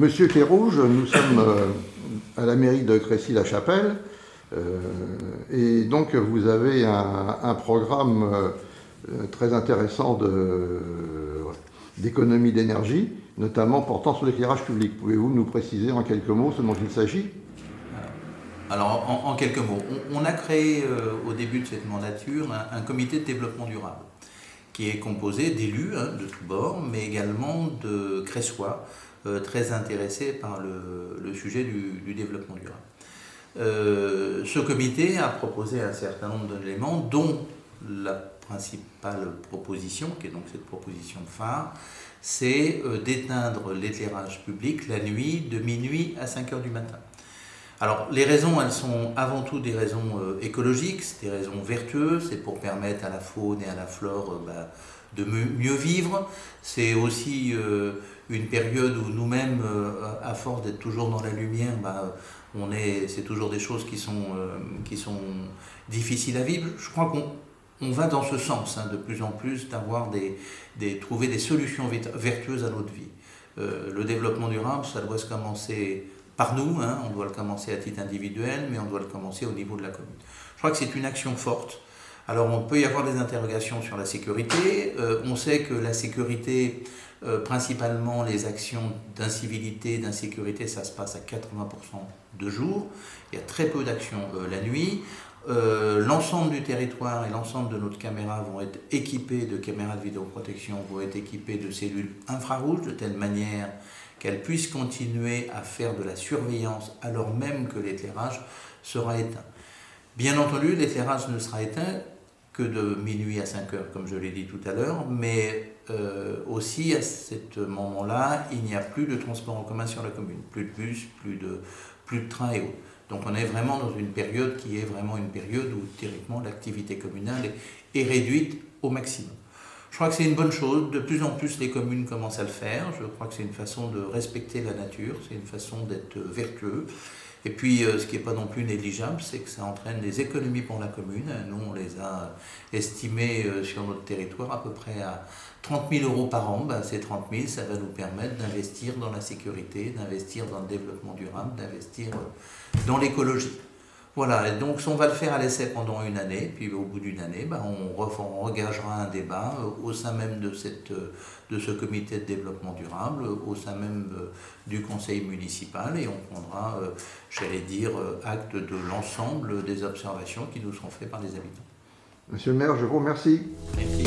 Monsieur Kérouge, nous sommes à la mairie de Crécy-la-Chapelle et donc vous avez un programme très intéressant d'économie d'énergie, notamment portant sur l'éclairage public. Pouvez-vous nous préciser en quelques mots ce dont il s'agit ? Alors, en quelques mots, on a créé au début de cette mandature un comité de développement durable qui est composé d'élus de tous bords, mais également de Cressois très intéressés par le sujet du développement durable. Ce comité a proposé un certain nombre d'éléments, dont la principale proposition, qui est donc cette proposition phare, c'est d'éteindre l'éclairage public la nuit de minuit à 5 heures du matin. Alors, les raisons, elles sont avant tout des raisons écologiques, c'est des raisons vertueuses, c'est pour permettre à la faune et à la flore de mieux vivre. C'est aussi une période où nous-mêmes, à force d'être toujours dans la lumière, c'est toujours des choses qui sont difficiles à vivre. Je crois qu'on va dans ce sens, de plus en plus, trouver des solutions vertueuses à notre vie. Le développement durable, ça doit se commencer par nous, on doit le commencer à titre individuel, mais on doit le commencer au niveau de la commune. Je crois que c'est une action forte. Alors on peut y avoir des interrogations sur la sécurité. On sait que la sécurité, principalement les actions d'incivilité, d'insécurité, ça se passe à 80% de jour. Il y a très peu d'actions la nuit. L'ensemble du territoire et l'ensemble de notre caméra vont être équipés de caméras de vidéoprotection, vont être équipés de cellules infrarouges, de telle manière qu'elles puissent continuer à faire de la surveillance alors même que l'éclairage sera éteint. Bien entendu, l'éclairage ne sera éteint que de minuit à 5 heures, comme je l'ai dit tout à l'heure, mais aussi à ce moment-là, il n'y a plus de transport en commun sur la commune, plus de bus, plus de trains et autres. Donc on est vraiment dans une période qui est vraiment une période où théoriquement l'activité communale est réduite au maximum. Je crois que c'est une bonne chose, de plus en plus les communes commencent à le faire, je crois que c'est une façon de respecter la nature, c'est une façon d'être vertueux. Et puis ce qui n'est pas non plus négligeable, c'est que ça entraîne des économies pour la commune. Nous on les a estimées sur notre territoire à peu près à 30 000 € par an. Ces 30 000, ça va nous permettre d'investir dans la sécurité, d'investir dans le développement durable, d'investir dans l'écologie. Voilà, et donc on va le faire à l'essai pendant une année, puis au bout d'une année, on engagera un débat au sein même de ce comité de développement durable, au sein même du conseil municipal, et on prendra, acte de l'ensemble des observations qui nous seront faites par les habitants. Monsieur le maire, je vous remercie. Merci.